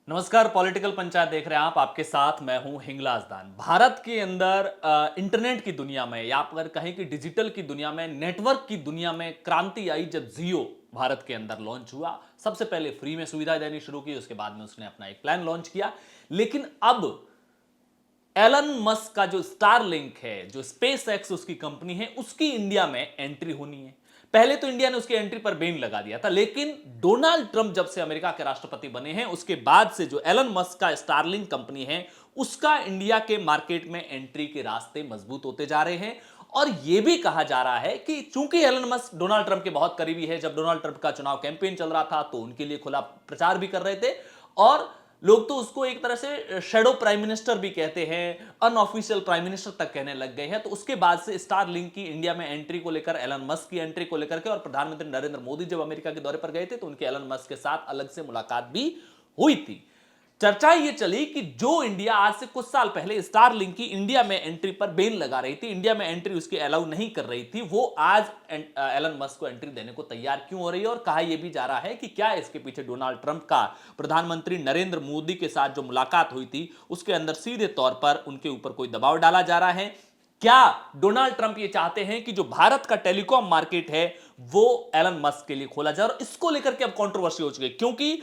नमस्कार, पॉलिटिकल पंचायत देख रहे हैं आप। आपके साथ मैं हूं हिंगलाज दान। भारत के अंदर इंटरनेट की दुनिया में या अगर कहें कि डिजिटल की दुनिया में, नेटवर्क की दुनिया में क्रांति आई जब जियो भारत के अंदर लॉन्च हुआ। सबसे पहले फ्री में सुविधा देनी शुरू की, उसके बाद में उसने अपना एक प्लान लॉन्च किया। लेकिन अब एलन मस्क का जो स्टारलिंक है, जो स्पेस एक्स उसकी कंपनी है, उसकी इंडिया में एंट्री होनी है। पहले तो इंडिया ने उसकी एंट्री पर बैन लगा दिया था, लेकिन डोनाल्ड ट्रंप जब से अमेरिका के राष्ट्रपति बने हैं उसके बाद से जो एलन मस्क का स्टारलिंक कंपनी है, उसका इंडिया के मार्केट में एंट्री के रास्ते मजबूत होते जा रहे हैं। और यह भी कहा जा रहा है कि चूंकि एलन मस्क डोनाल्ड ट्रंप के बहुत करीबी है, जब डोनाल्ड ट्रंप का चुनाव कैंपेन चल रहा था तो उनके लिए खुला प्रचार भी कर रहे थे, और लोग तो उसको एक तरह से शैडो प्राइम मिनिस्टर भी कहते हैं, अनऑफिशियल प्राइम मिनिस्टर तक कहने लग गए हैं। तो उसके बाद से स्टारलिंक की इंडिया में एंट्री को लेकर, एलन मस्क की एंट्री को लेकर के, और प्रधानमंत्री नरेंद्र मोदी जब अमेरिका के दौरे पर गए थे तो उनके एलन मस्क के साथ अलग से मुलाकात भी हुई थी। चर्चा ये चली कि जो इंडिया आज से कुछ साल पहले स्टारलिंक की इंडिया में एंट्री पर बैन लगा रही थी, इंडिया में एंट्री उसकी अलाउ नहीं कर रही थी, वो आज एलन मस्क को एंट्री देने को तैयार क्यों हो रही है। और कहा यह भी जा रहा है कि क्या इसके पीछे डोनाल्ड ट्रंप का प्रधानमंत्री नरेंद्र मोदी के साथ जो मुलाकात हुई थी उसके अंदर सीधे तौर पर उनके ऊपर कोई दबाव डाला जा रहा है। क्या डोनाल्ड ट्रंप ये चाहते हैं कि जो भारत का टेलीकॉम मार्केट है वो एलन मस्क के लिए खोला जाए। और इसको लेकर के अब कंट्रोवर्सी हो चुकी है, क्योंकि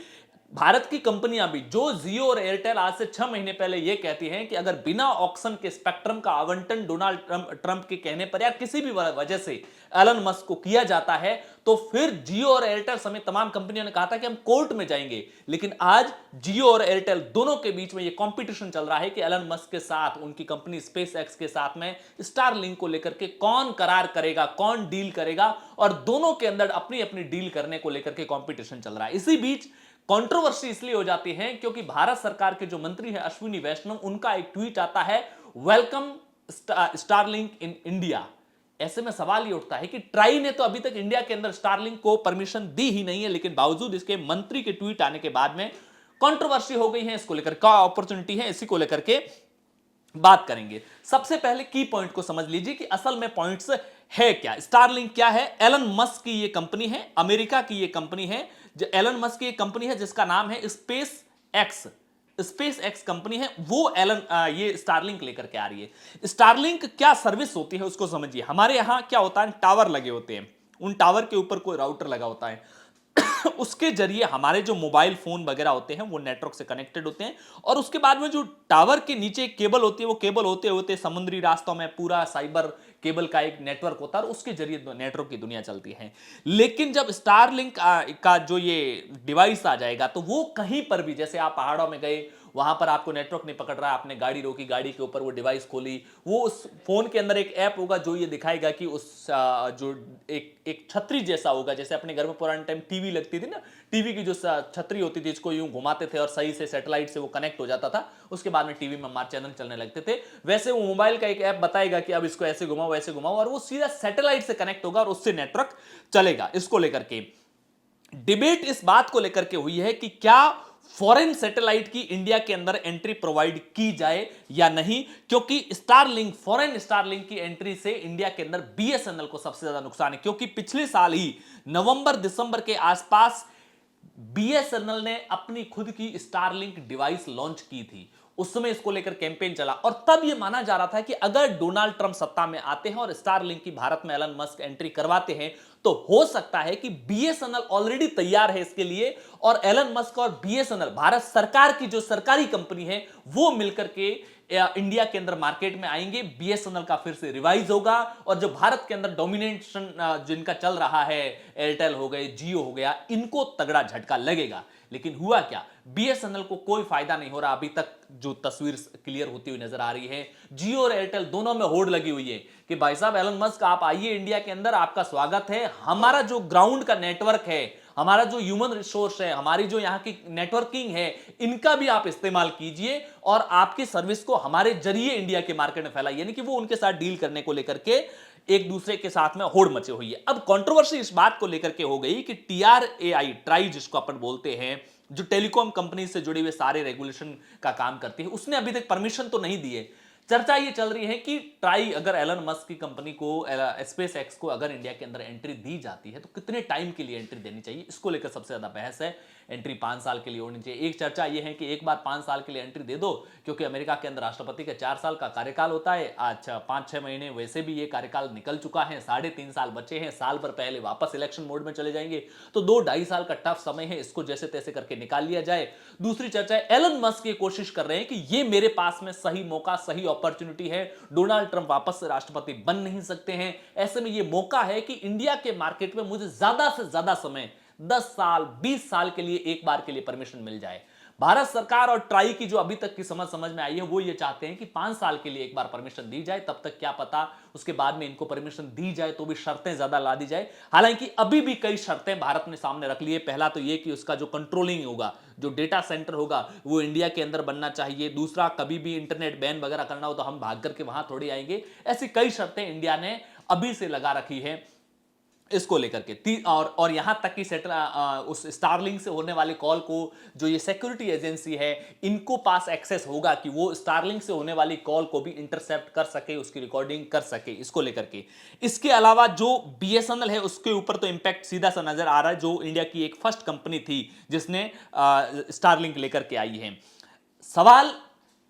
भारत की कंपनियां भी, जो जियो और एयरटेल आज से 6 महीने पहले यह कहती हैं कि अगर बिना ऑक्शन के स्पेक्ट्रम का आवंटन डोनाल्ड ट्रंप के कहने पर या किसी भी वजह से एलन मस्क को किया जाता है, तो फिर जियो और एयरटेल समेत तमाम कंपनियों ने कहा था कि हम कोर्ट में जाएंगे। लेकिन आज जियो और एयरटेल दोनों के बीच में यह कंपटीशन चल रहा है कि एलन मस्क के साथ उनकी कंपनी स्पेस एक्स के साथ में स्टारलिंक को लेकर के कौन करार करेगा, कौन डील करेगा, और दोनों के अंदर अपनी अपनी डील करने को लेकर के कंपटीशन चल रहा है। इसी बीच कंट्रोवर्सी इसलिए हो जाती है क्योंकि भारत सरकार के जो मंत्री हैं अश्विनी वैष्णव, उनका एक ट्वीट आता है, वेलकम स्टारलिंक इन इंडिया। ऐसे में सवाल ये उठता है कि ट्राई ने तो अभी तक इंडिया के अंदर स्टारलिंक को परमिशन दी ही नहीं है, लेकिन बावजूद इसके मंत्री के ट्वीट आने के बाद में कंट्रोवर्सी हो गई है। इसको लेकर क्या अपॉर्चुनिटी है, इसी को लेकर के बात करेंगे। सबसे पहले की पॉइंट को समझ लीजिए कि असल में पॉइंट्स है क्या। स्टारलिंक क्या है? एलन मस्क की यह कंपनी है, अमेरिका की यह कंपनी है। जो एलन मस्क की एक कंपनी है जिसका नाम है space x, space x company है, वो ये स्टारलिंक लेकर के आ रही है। स्टारलिंक क्या सर्विस होती है उसको समझिए। हमारे यहां क्या होता है, टावर लगे होते हैं, उन टावर के ऊपर कोई राउटर लगा होता है उसके जरिए हमारे जो मोबाइल फोन वगैरह होते हैं वो नेटवर्क से कनेक्टेड होते हैं, और उसके बाद में जो टावर के नीचे केबल होती है, वो केबल होते होते समुद्री रास्तों में पूरा साइबर केबल का एक नेटवर्क होता है, और उसके जरिए नेटवर्क की दुनिया चलती है। लेकिन जब स्टारलिंक का जो ये डिवाइस आ जाएगा तो वो कहीं पर भी, जैसे आप पहाड़ों में गए, वहां पर आपको नेटवर्क नहीं पकड़ रहा, आपने गाड़ी रोकी, गाड़ी के ऊपर वो डिवाइस खोली, वो उस फोन के अंदर एक ऐप होगा जो ये दिखाएगा कि उस जो एक एक छतरी जैसा होगा, जैसे अपने घर में पुराने टाइम टीवी लगती थी ना, टीवी की जो छतरी होती थी, इसको यूं घुमाते थे और सही से सैटेलाइट से वो कनेक्ट हो जाता था, उसके बाद में टीवी में हमारे चैनल चलने लगते थे। वैसे वो मोबाइल का एक ऐप बताएगा कि अब इसको ऐसे घुमाओ, ऐसे घुमाओ, और वो सीधा सैटेलाइट से कनेक्ट होगा और उससे नेटवर्क चलेगा। इसको लेकर के डिबेट इस बात को लेकर के हुई है कि क्या फॉरेन सैटेलाइट की इंडिया के अंदर एंट्री प्रोवाइड की जाए या नहीं, क्योंकि स्टारलिंक, फॉरेन स्टारलिंक की एंट्री से इंडिया के अंदर बीएसएनएल को सबसे ज्यादा नुकसान है। क्योंकि पिछले साल ही नवंबर दिसंबर के आसपास बीएसएनएल ने अपनी खुद की स्टारलिंक डिवाइस लॉन्च की थी, उस समय इसको लेकर कैंपेन चला, और तब यह माना जा रहा था कि अगर डोनाल्ड ट्रंप सत्ता में आते हैं और स्टारलिंक की भारत में एलन मस्क एंट्री करवाते हैं तो हो सकता है कि बीएसएनएल ऑलरेडी तैयार है इसके लिए, और एलन मस्क और बीएसएनएल, भारत सरकार की जो सरकारी कंपनी है, वो मिलकर के इंडिया के अंदर मार्केट में आएंगे। बीएसएनएल का फिर से रिवाइज होगा, और जो भारत के अंदर डोमिनेशन जिनका चल रहा है, एयरटेल हो गए, जियो हो गया, इनको तगड़ा झटका लगेगा। लेकिन हुआ क्या, बीएसएनएल को कोई फायदा नहीं हो रहा अभी तक, जो तस्वीर क्लियर होती हुई नजर आ रही है। जियो और एयरटेल दोनों में होड़ लगी हुई है कि भाई साहब एलन मस्क आप आइए इंडिया के अंदर, आपका स्वागत है, हमारा जो ग्राउंड का नेटवर्क है, हमारा जो ह्यूमन रिसोर्स है, हमारी जो यहां की नेटवर्किंग है, इनका भी आप इस्तेमाल कीजिए और आपकी सर्विस को हमारे जरिए इंडिया के मार्केट में फैलाइए। यानी कि वो उनके साथ डील करने को लेकर के एक दूसरे के साथ में होड़ मचे हुई है। अब कंट्रोवर्सी इस बात को लेकर के हो गई कि टीआरएआई, ट्राई जिसको अपन बोलते हैं, जो टेलीकॉम कंपनी से जुड़े हुए सारे रेगुलेशन का काम करती है, उसने अभी तक परमिशन तो नहीं दी है। चर्चा ये चल रही है कि ट्राई, अगर एलन मस्क की कंपनी को, स्पेस एक्स को अगर इंडिया के अंदर एंट्री दी जाती है तो कितने टाइम के लिए एंट्री देनी चाहिए, इसको लेकर सबसे ज्यादा बहस है। एंट्री 5 साल के लिए होनी चाहिए। एक चर्चा यह है कि एक बार 5 साल के लिए एंट्री दे दो, क्योंकि अमेरिका के अंदर राष्ट्रपति का 4 साल का कार्यकाल होता है। अच्छा 5-6 महीने वैसे भी ये कार्यकाल निकल चुका है, 3.5 साल बचे हैं, साल भर पहले वापस इलेक्शन मोड में चले जाएंगे, तो 2-2.5 साल का टफ समय है, इसको जैसे तैसे करके निकाल लिया जाए। दूसरी चर्चा है एलन मस्क ये कोशिश कर रहे हैं कि ये मेरे पास में सही मौका, सही अपॉर्चुनिटी है, डोनाल्ड ट्रंप वापस से राष्ट्रपति बन नहीं सकते हैं, ऐसे में ये मौका है कि इंडिया के मार्केट में मुझे ज्यादा से ज्यादा समय 10 साल 20 साल के लिए एक बार के लिए परमिशन मिल जाए। भारत सरकार और ट्राई की जो अभी तक की समझ में आई है वो ये चाहते हैं कि 5 साल के लिए एक बार परमिशन दी जाए, तब तक क्या पता उसके बाद में इनको परमिशन दी जाए तो भी शर्तें ज्यादा ला दी जाए। हालांकि अभी भी कई शर्तें भारत ने सामने रख ली है। पहला तो ये कि उसका जो कंट्रोलिंग होगा, जो डेटा सेंटर होगा वो इंडिया के अंदर बनना चाहिए। दूसरा, कभी भी इंटरनेट बैन वगैरह करना हो तो हम भाग करके वहां थोड़ी आएंगे। ऐसी कई शर्तें इंडिया ने अभी से लगा रखी है इसको लेकर के। और यहां तक कि उस स्टारलिंक से होने वाले कॉल को जो ये सिक्योरिटी एजेंसी है इनको पास एक्सेस होगा कि वो स्टारलिंक से होने वाली कॉल को भी इंटरसेप्ट कर सके, उसकी रिकॉर्डिंग कर सके, इसको लेकर के। इसके अलावा जो बीएसएनएल है उसके ऊपर तो इंपैक्ट सीधा सा नजर आ रहा है, जो इंडिया की एक फर्स्ट कंपनी थी जिसने स्टारलिंक लेकर के आई है। सवाल,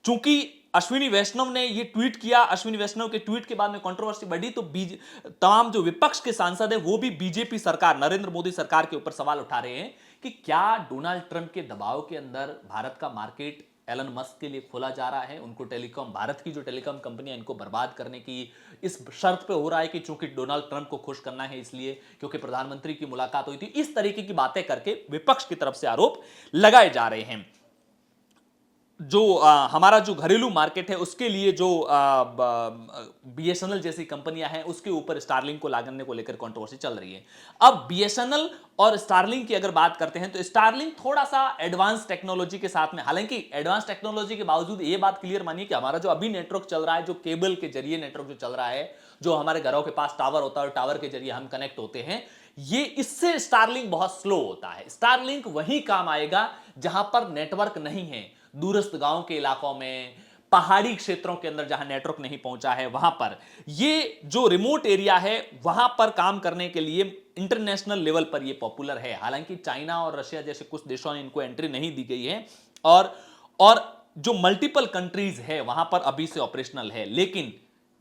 चूंकि अश्विनी वैष्णव ने ये ट्वीट किया, अश्विनी वैष्णव के ट्वीट के बाद में कंट्रोवर्सी बढ़ी, तो तमाम जो विपक्ष के सांसद हैं वो भी बीजेपी सरकार, नरेंद्र मोदी सरकार के ऊपर सवाल उठा रहे हैं कि क्या डोनाल्ड ट्रंप के दबाव के अंदर भारत का मार्केट एलन मस्क के लिए खोला जा रहा है। उनको टेलीकॉम, भारत की जो टेलीकॉम कंपनियां इनको बर्बाद करने की इस शर्त पे हो रहा है कि चूंकि डोनाल्ड ट्रंप को खुश करना है, इसलिए क्योंकि प्रधानमंत्री की मुलाकात हुई थी। इस तरीके की बातें करके विपक्ष की तरफ से आरोप लगाए जा रहे हैं। जो हमारा जो घरेलू मार्केट है उसके लिए जो बीएसएनएल जैसी कंपनियां हैं उसके ऊपर स्टारलिंक को लागने को लेकर कंट्रोवर्सी चल रही है। अब बीएसएनएल और स्टारलिंक की अगर बात करते हैं तो स्टारलिंक थोड़ा सा एडवांस टेक्नोलॉजी के साथ में, हालांकि एडवांस टेक्नोलॉजी के बावजूद ये बात क्लियर मानिए कि हमारा जो अभी नेटवर्क चल रहा है, जो केबल के जरिए नेटवर्क जो चल रहा है, जो हमारे घरों के पास टावर होता है और टावर के जरिए हम कनेक्ट होते हैं, ये इससे स्टारलिंक बहुत स्लो होता है। स्टारलिंक वहीं काम आएगा जहां पर नेटवर्क नहीं है, दूरस्थ गांव के इलाकों में, पहाड़ी क्षेत्रों के अंदर जहां नेटवर्क नहीं पहुंचा है वहां पर। ये जो रिमोट एरिया है वहां पर काम करने के लिए इंटरनेशनल लेवल पर ये पॉपुलर है। हालांकि चाइना और रशिया जैसे कुछ देशों ने इनको एंट्री नहीं दी गई है, और जो मल्टीपल कंट्रीज है वहां पर अभी से ऑपरेशनल है। लेकिन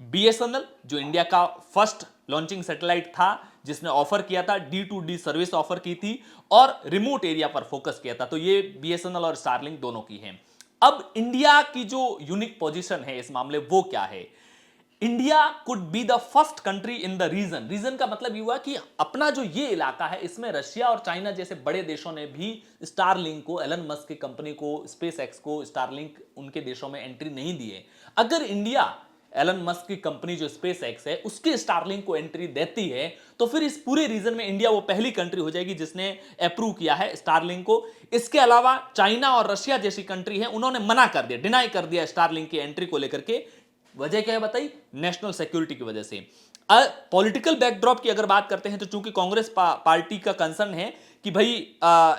बीएसएनएल जो इंडिया का फर्स्ट लॉन्चिंग सैटेलाइट था, जिसने ऑफर किया था, D2D सर्विस ऑफर की थी और रिमोट एरिया पर फोकस किया था, तो ये बीएसएनएल और स्टारलिंक दोनों की है। अब इंडिया की जो यूनिक पोजीशन है इस मामले वो क्या है? India could be the first country in the region. Region का मतलब ये हुआ कि अपना जो ये इलाका है इसमें रशिया और चाइना जैसे बड़े देशों ने भी स्टारलिंक को, एलन मस्क की कंपनी को, स्पेस एक्स को, स्टारलिंक उनके देशों में एंट्री नहीं दी है। अगर इंडिया एलन मस्क की कंपनी जो स्पेस एक्स है उसके स्टारलिंक को एंट्री देती है तो फिर इस पूरे रीजन में इंडिया वो पहली कंट्री हो जाएगी जिसने अप्रूव किया है स्टारलिंक को। इसके अलावा चाइना और रशिया जैसी कंट्री है, उन्होंने मना कर दिया, डिनाई कर दिया स्टारलिंक की एंट्री को लेकर के। वजह क्या है बताइए? नेशनल सिक्योरिटी की वजह से। पॉलिटिकल बैकड्रॉप की अगर बात करते हैं तो चूंकि कांग्रेस पार्टी का कंसर्न है कि भाई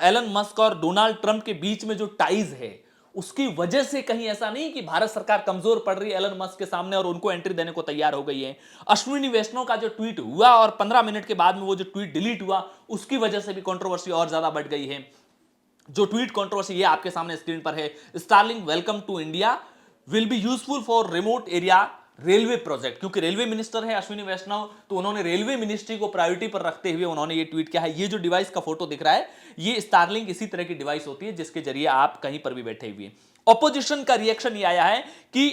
एलन मस्क और डोनाल्ड ट्रंप के बीच में जो टाइज है उसकी वजह से कहीं ऐसा नहीं कि भारत सरकार कमजोर पड़ रही है एलन मस्क के सामने और उनको एंट्री देने को तैयार हो गई है। अश्विनी वैष्णव का जो ट्वीट हुआ और 15 मिनट के बाद में वो जो ट्वीट डिलीट हुआ उसकी वजह से भी कंट्रोवर्सी और ज्यादा बढ़ गई है। जो ट्वीट कंट्रोवर्सी ये आपके सामने स्क्रीन पर है, Starlink welcome to India will be useful for remote area railway project. क्योंकि रेलवे मिनिस्टर है अश्विनी वैष्णव, तो उन्होंने रेलवे मिनिस्ट्री को प्रायोरिटी पर रखते हुए उन्होंने ये ट्वीट किया है। ये जो डिवाइस का फोटो दिख रहा है ये स्टारलिंक इसी तरह की डिवाइस होती है जिसके जरिए आप कहीं पर भी बैठे हुए। ऑपोजिशन का रिएक्शन ये आया है कि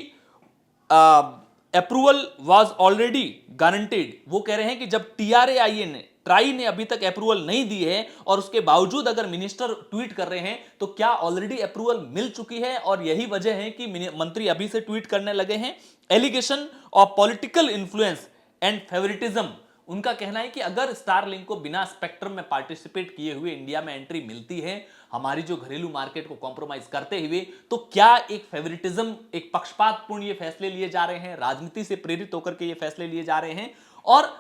अप्रूवल वाज ऑलरेडी गारंटेड। वो कह रहे हैं कि जब ट्राई ने अभी तक अप्रूवल नहीं दी है और उसके बावजूद अगर मिनिस्टर ट्वीट कर रहे हैं तो क्या ऑलरेडी अप्रूवल मिल चुकी है, और यही वजह है कि मंत्री अभी से ट्वीट करने लगे हैं। Allegation of political influence and favouritism, उनका कहना है कि अगर स्टारलिंक को बिना स्पेक्ट्रम में पार्टिसिपेट किए हुए इंडिया में एंट्री मिलती है हमारी जो घरेलू मार्केट को कॉम्प्रोमाइज करते हुए, तो क्या एक फेवरिटिज्म, एक पक्षपातपूर्ण ये फैसले लिए जा रहे हैं, राजनीति से प्रेरित होकर के ये फैसले लिए जा रहे हैं। और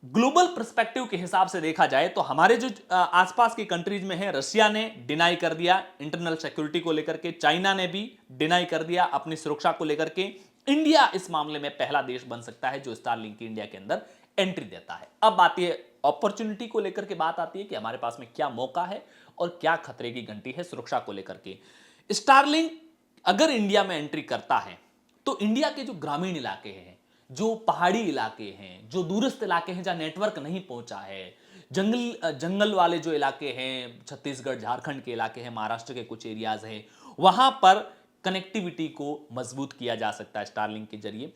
ग्लोबल पर्सपेक्टिव के हिसाब से देखा जाए तो हमारे जो आसपास की कंट्रीज में है, रशिया ने डिनाई कर दिया इंटरनल सिक्योरिटी को लेकर के, चाइना ने भी डिनाई कर दिया अपनी सुरक्षा को लेकर के। इंडिया इस मामले में पहला देश बन सकता है जो स्टारलिंक की इंडिया के अंदर एंट्री देता है। अब बात यह अपॉर्चुनिटी को लेकर के बात आती है कि हमारे पास में क्या मौका है और क्या खतरे की घंटी है सुरक्षा को लेकर के। स्टारलिंक अगर इंडिया में एंट्री करता है तो इंडिया के जो ग्रामीण इलाके हैं, जो पहाड़ी इलाके हैं, जो दूरस्थ इलाके हैं जहां नेटवर्क नहीं पहुंचा है, जंगल वाले जो इलाके हैं, छत्तीसगढ़ झारखंड के इलाके हैं, महाराष्ट्र के कुछ एरियाज हैं, वहां पर कनेक्टिविटी को मजबूत किया जा सकता है स्टारलिंक के जरिए।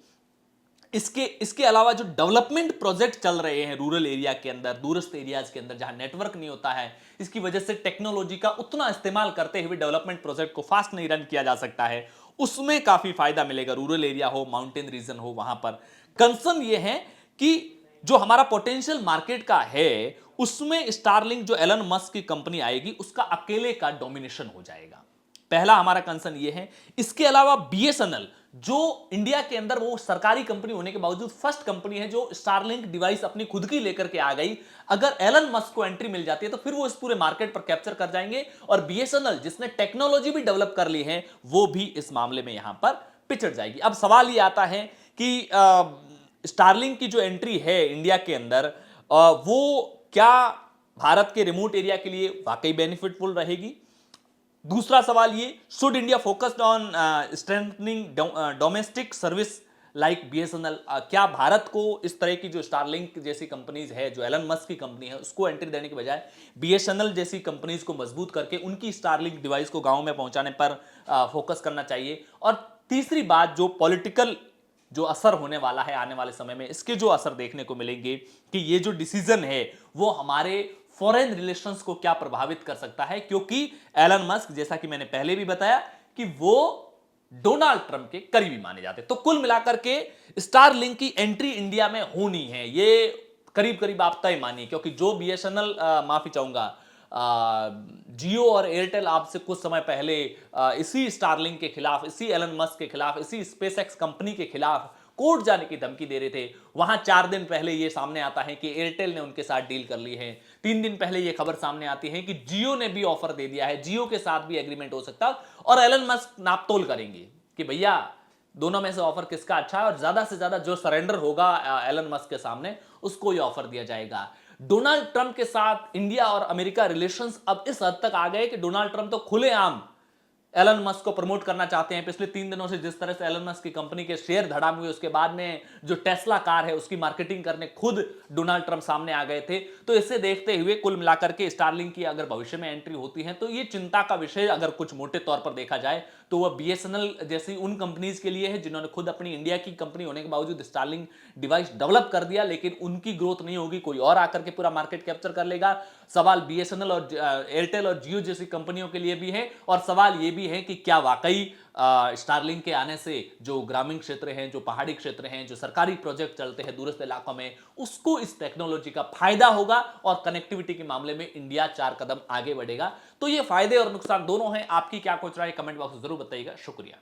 इसके इसके अलावा जो डेवलपमेंट प्रोजेक्ट चल रहे हैं रूरल एरिया के अंदर, दूरस्थ एरियाज के अंदर जहां नेटवर्क नहीं होता है, इसकी वजह से टेक्नोलॉजी का उतना इस्तेमाल करते हुए डेवलपमेंट प्रोजेक्ट को फास्ट नहीं रन किया जा सकता है, उसमें काफी फायदा मिलेगा। रूरल एरिया हो, माउंटेन रीजन हो, वहां पर कंसर्न यह है कि जो हमारा पोटेंशियल मार्केट का है उसमें स्टारलिंक जो एलन मस्क की कंपनी आएगी उसका अकेले का डोमिनेशन हो जाएगा। पहला हमारा कंसर्न यह है। इसके अलावा बीएसएनएल जो इंडिया के अंदर वो सरकारी कंपनी होने के बावजूद फर्स्ट कंपनी है जो स्टारलिंक डिवाइस अपनी खुद की लेकर के आ गई, अगर एलन मस्क को एंट्री मिल जाती है तो फिर वो इस पूरे मार्केट पर कैप्चर कर जाएंगे और बीएसएनएल जिसने टेक्नोलॉजी भी डेवलप कर ली है वो भी इस मामले में यहां पर पिछड़ जाएगी। अब सवाल ये आता है कि स्टारलिंक की जो एंट्री है इंडिया के अंदर वो क्या भारत के रिमोट एरिया के लिए वाकई बेनिफिटफुल रहेगी। दूसरा सवाल ये, should India focused on strengthening domestic service like BSNL, क्या भारत को इस तरह की जो स्टारलिंक जैसी कंपनीज है जो एलन मस्क की कंपनी है उसको एंट्री देने के बजाय बीएसएनएल जैसी कंपनीज को मजबूत करके उनकी स्टारलिंक डिवाइस को गांव में पहुंचाने पर फोकस करना चाहिए। और तीसरी बात, जो पॉलिटिकल जो असर होने वाला है आने वाले समय में, इसके जो असर देखने को मिलेंगे कि ये जो डिसीजन है वो हमारे फॉरेन रिलेशंस को क्या प्रभावित कर सकता है, क्योंकि एलन मस्क जैसा कि मैंने पहले भी बताया कि वो डोनाल्ड ट्रंप के करीबी माने जाते हैं। तो कुल मिलाकर के स्टारलिंक की एंट्री इंडिया में होनी है, ये करीब करीब आप तय मानिए, क्योंकि जो बीएसएनएल माफी चाहूंगा जियो और एयरटेल आपसे कुछ समय पहले इसी स्टारलिंक के खिलाफ, इसी एलन मस्क के खिलाफ, इसी स्पेसएक्स कंपनी के खिलाफ कोर्ट जाने की धमकी दे रहे थे, वहां 4 दिन पहले यह सामने आता है कि एयरटेल ने उनके साथ डील कर ली है। 3 दिन पहले यह खबर सामने आती है कि जियो ने भी ऑफर दे दिया है, जियो के साथ भी एग्रीमेंट हो सकता है और एलन मस्क नापतोल करेंगे कि भैया दोनों में से ऑफर किसका अच्छा है और ज्यादा से ज्यादा जो सरेंडर होगा एलन मस्क के सामने उसको यह ऑफर दिया जाएगा। डोनाल्ड ट्रंप के साथ इंडिया और अमेरिका रिलेशंस अब इस हद तक आ गए कि डोनाल्ड ट्रंप तो खुलेआम एलन मस्क को प्रमोट करना चाहते हैं। पिछले 3 दिनों से जिस तरह से एलन मस्क की कंपनी के शेयर धड़ाम हुए, उसके बाद में जो टेस्ला कार है उसकी मार्केटिंग करने खुद डोनाल्ड ट्रंप सामने आ गए थे। तो इसे देखते हुए कुल मिलाकर के स्टारलिंक की अगर भविष्य में एंट्री होती है तो ये चिंता का विषय अगर कुछ मोटे तौर पर देखा जाए तो वह बीएसएनएल जैसी उन कंपनीज के लिए है जिन्होंने खुद अपनी इंडिया की कंपनी होने के बावजूद स्टारलिंक डिवाइस डेवलप कर दिया, लेकिन उनकी ग्रोथ नहीं होगी, कोई और आकर के पूरा मार्केट कैप्चर कर लेगा। सवाल बीएसएनएल और एयरटेल और जियो जैसी कंपनियों के लिए भी है और सवाल यह भी है कि क्या वाकई स्टारलिंक के आने से जो ग्रामीण क्षेत्र हैं, जो पहाड़ी क्षेत्र हैं, जो सरकारी प्रोजेक्ट चलते हैं दूरस्थ इलाकों में, उसको इस टेक्नोलॉजी का फायदा होगा और कनेक्टिविटी के मामले में इंडिया 4 कदम आगे बढ़ेगा। तो ये फायदे और नुकसान दोनों हैं। आपकी क्या कुछ राय कमेंट बॉक्स में जरूर बताइएगा। शुक्रिया।